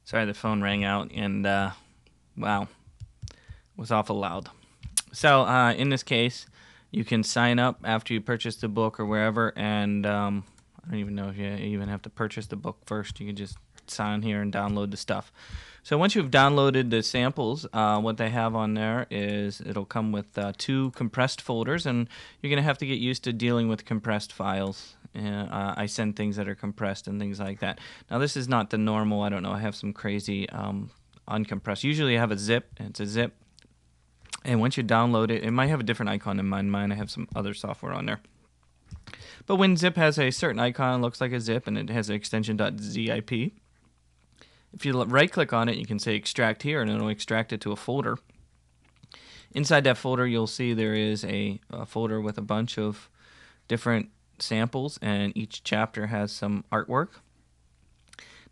Sorry, the phone rang out, and wow, it was awful loud. So in this case, you can sign up after you purchase the book or wherever, and I don't even know if you even have to purchase the book first. You can just sign here and download the stuff. So once you've downloaded the samples, what they have on there is it'll come with two compressed folders, and you're going to have to get used to dealing with compressed files. I send things that are compressed and things like that. Now this is not the normal. I don't know. I have some crazy uncompressed. Usually I have a zip. And it's a zip. And once you download it, it might have a different icon than mine. Mine, I have some other software on there. But when zip has a certain icon, it looks like a zip, and it has an extension .zip. If you right-click on it, you can say extract here, and it'll extract it to a folder. Inside that folder, you'll see there is a folder with a bunch of different samples, and each chapter has some artwork.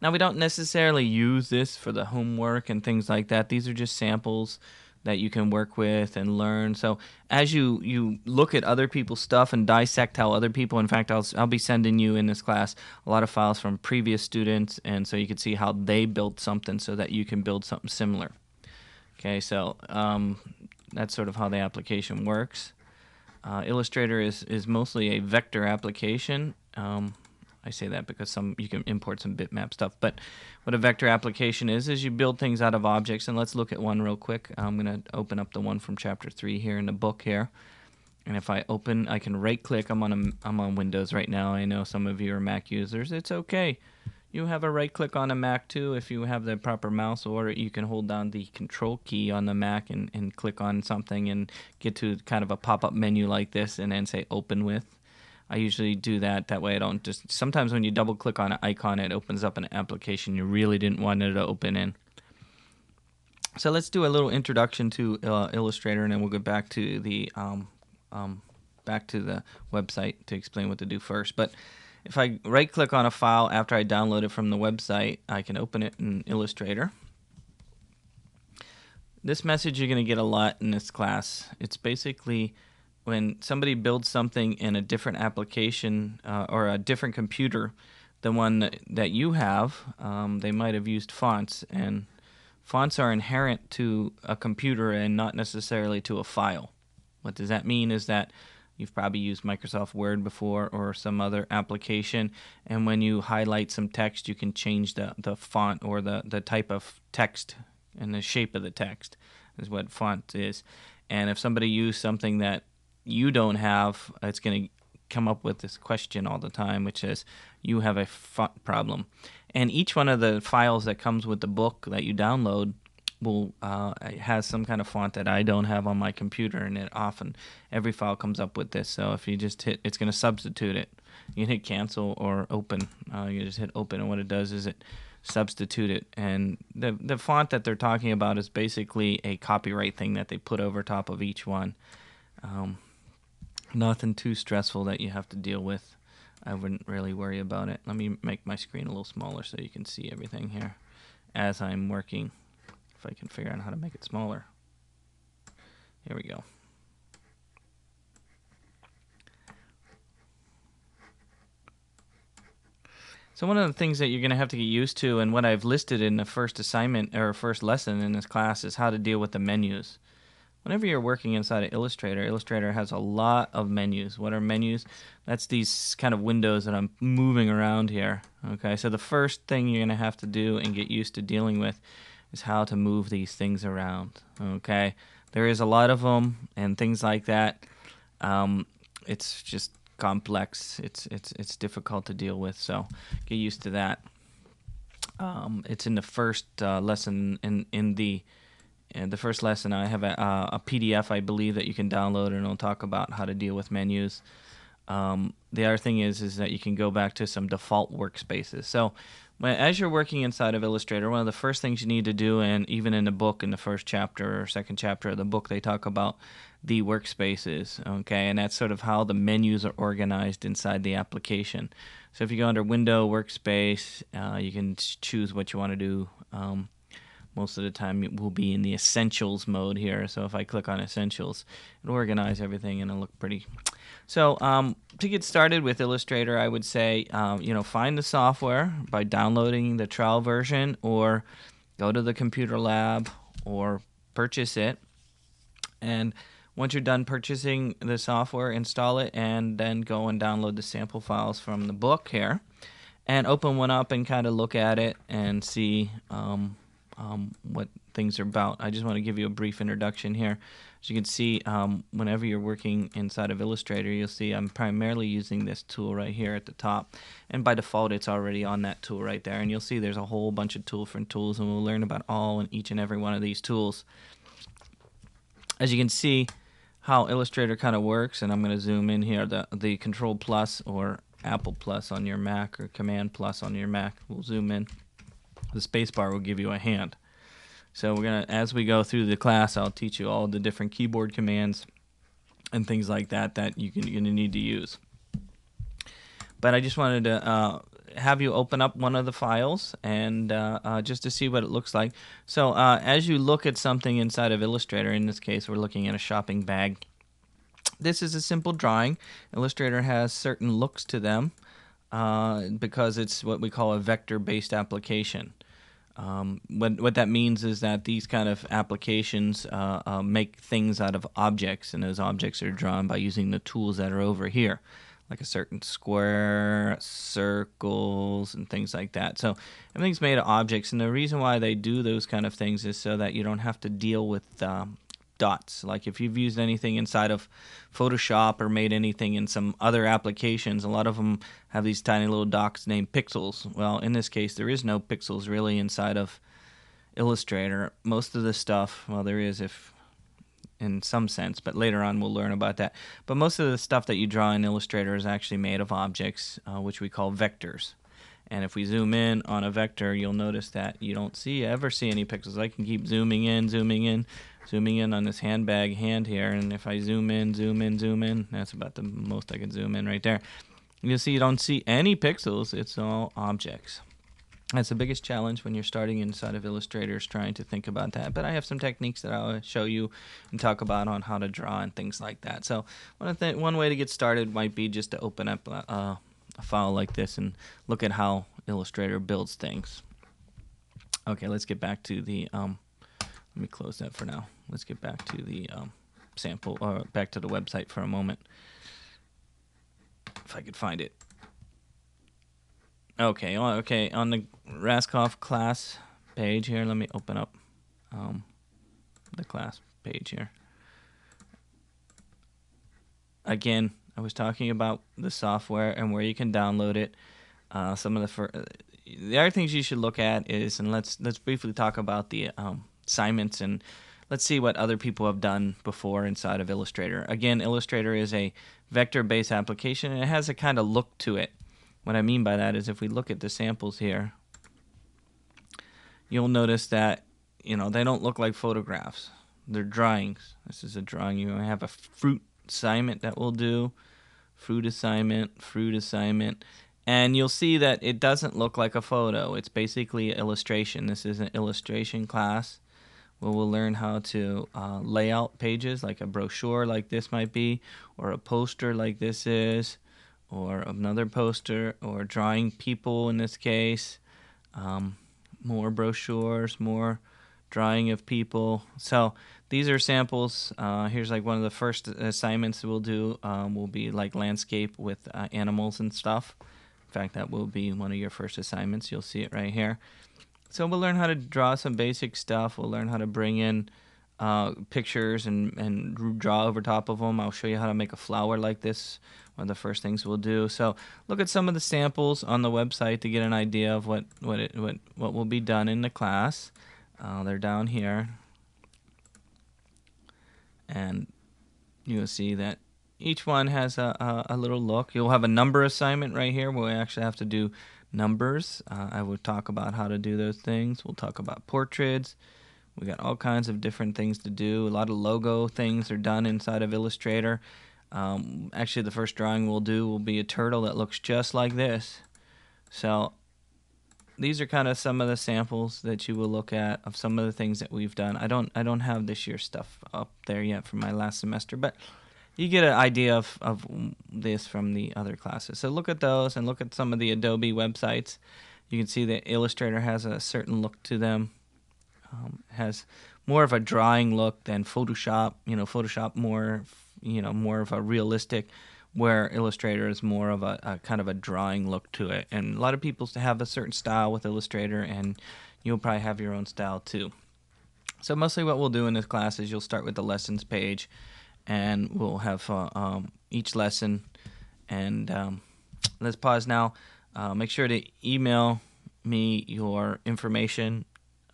Now, we don't necessarily use this for the homework and things like that. These are just samples that you can work with and learn. So as you look at other people's stuff and dissect how other people, in fact, I'll be sending you in this class a lot of files from previous students, and so you can see how they built something so that you can build something similar. Okay, so that's sort of how the application works. Illustrator is mostly a vector application. I say that because you can import some bitmap stuff. But what a vector application is you build things out of objects. And let's look at one real quick. I'm going to open up the one from Chapter 3 here in the book here. And if I open, I can right-click. I'm on Windows right now. I know some of you are Mac users. It's okay. You have a right-click on a Mac too. If you have the proper mouse, or you can hold down the Control key on the Mac and click on something and get to kind of a pop-up menu like this and then say Open With. I usually do that. That way I don't just... Sometimes when you double-click on an icon, it opens up an application you really didn't want it to open in. So let's do a little introduction to Illustrator, and then we'll go back to the website to explain what to do first. But if I right-click on a file after I download it from the website, I can open it in Illustrator. This message you're going to get a lot in this class. It's basically when somebody builds something in a different application or a different computer than one that you have, they might have used fonts, and fonts are inherent to a computer and not necessarily to a file. What does that mean is that you've probably used Microsoft Word before or some other application, and when you highlight some text, you can change the font or the type of text and the shape of the text is what font is. And if somebody used something that you don't have, it's going to come up with this question all the time, which is you have a font problem. And each one of the files that comes with the book that you download will has some kind of font that I don't have on my computer, and it often every file comes up with this. So if you just hit, it's going to substitute it. You can hit cancel or open. You just hit open, and what it does is it substitute it. And the font that they're talking about is basically a copyright thing that they put over top of each one. Nothing too stressful that you have to deal with. I wouldn't really worry about it. Let me make my screen a little smaller so you can see everything here as I'm working. If I can figure out how to make it smaller. Here we go. So one of the things that you're going to have to get used to, and what I've listed in the first assignment or first lesson in this class, is how to deal with the menus. Whenever you're working inside of Illustrator, Illustrator has a lot of menus. What are menus? That's these kind of windows that I'm moving around here. Okay, so the first thing you're going to have to do and get used to dealing with is how to move these things around. Okay, there is a lot of them and things like that. It's just complex. It's difficult to deal with, so get used to that. It's in the first lesson in the first lesson. I have a PDF, I believe, that you can download, and it'll talk about how to deal with menus. The other thing is that you can go back to some default workspaces. So as you're working inside of Illustrator, one of the first things you need to do, and even in the book, in the first chapter or second chapter of the book, they talk about the workspaces, okay? And that's sort of how the menus are organized inside the application. So if you go under Window, Workspace, you can choose what you want to do. most of the time it will be in the essentials mode here. So if I click on essentials, it'll organize everything and it'll look pretty. So to get started with Illustrator, I would say, find the software by downloading the trial version, or go to the computer lab or purchase it. And once you're done purchasing the software, install it, and then go and download the sample files from the book here, and open one up and kind of look at it and see what things are about. I just want to give you a brief introduction here. As you can see, whenever you're working inside of Illustrator, you'll see I'm primarily using this tool right here at the top, and by default it's already on that tool right there, and you'll see there's a whole bunch of different tools, and we'll learn about all and each and every one of these tools. As you can see how Illustrator kind of works, and I'm going to zoom in here, the Control Plus or Apple Plus on your Mac, or Command Plus on your Mac, we'll zoom in. The spacebar will give you a hand. So we're gonna, as we go through the class, I'll teach you all the different keyboard commands and things like that you're gonna need to use. But I just wanted to have you open up one of the files and just to see what it looks like. So as you look at something inside of Illustrator, in this case we're looking at a shopping bag. This is a simple drawing. Illustrator has certain looks to them because it's what we call a vector-based application. What that means is that these kind of applications make things out of objects, and those objects are drawn by using the tools that are over here, like a certain square, circles, and things like that. So everything's made of objects, and the reason why they do those kind of things is so that you don't have to deal with dots. Like if you've used anything inside of Photoshop or made anything in some other applications, a lot of them have these tiny little dots named pixels. Well, in this case, there is no pixels really inside of Illustrator. Most of the stuff, well, there is if in some sense, but later on we'll learn about that. But most of the stuff that you draw in Illustrator is actually made of objects, which we call vectors. And if we zoom in on a vector, you'll notice that you don't ever see any pixels. I can keep zooming in on this handbag hand here, and if I zoom in, that's about the most I can zoom in right there. You'll see you don't see any pixels, it's all objects. That's the biggest challenge when you're starting inside of Illustrator, is trying to think about that. But I have some techniques that I'll show you and talk about on how to draw and things like that. So one way to get started might be just to open up a file like this and look at how Illustrator builds things. Okay, let's get back to the let me close that for now. Let's get back to the sample, or back to the website for a moment, if I could find it. Okay, on the Raskoff class page here, let me open up the class page here. Again, I was talking about the software and where you can download it. Some of the other things you should look at is, and let's briefly talk about the assignments, and let's see what other people have done before inside of Illustrator. Again, Illustrator is a vector-based application, and it has a kind of look to it. What I mean by that is, if we look at the samples here, you'll notice that they don't look like photographs. They're drawings. This is a drawing. You have a fruit assignment that we'll do, fruit assignment, and you'll see that it doesn't look like a photo. It's basically illustration. This is an illustration class where we'll learn how to lay out pages, like a brochure like this might be, or a poster like this is, or another poster, or drawing people in this case, more brochures, more drawing of people. So these are samples. Here's like one of the first assignments we'll do. Will be like landscape with animals and stuff. In fact, that will be one of your first assignments. You'll see it right here. So we'll learn how to draw some basic stuff. We'll learn how to bring in pictures and draw over top of them. I'll show you how to make a flower like this. One of the first things we'll do. So look at some of the samples on the website to get an idea of what will be done in the class. They're down here, and you'll see that each one has a little look. You'll have a number assignment right here where we actually have to do numbers. I will talk about how to do those things. We'll talk about portraits. We got all kinds of different things to do. A lot of logo things are done inside of Illustrator. Actually, the first drawing we'll do will be a turtle that looks just like this. So these are kind of some of the samples that you will look at of some of the things that we've done. I don't have this year's stuff up there yet from my last semester, but you get an idea of this from the other classes. So look at those and look at some of the Adobe websites. You can see that Illustrator has a certain look to them. Has more of a drawing look than Photoshop. Photoshop more of a realistic, where Illustrator is more of a kind of a drawing look to it. And a lot of people have a certain style with Illustrator, and you'll probably have your own style too. So mostly what we'll do in this class is you'll start with the lessons page, and we'll have each lesson. And let's pause now. Make sure to email me your information.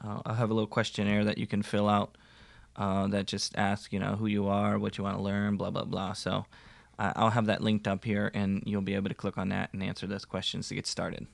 I'll have a little questionnaire that you can fill out that just asks, who you are, what you want to learn, blah, blah, blah. So I'll have that linked up here, and you'll be able to click on that and answer those questions to get started.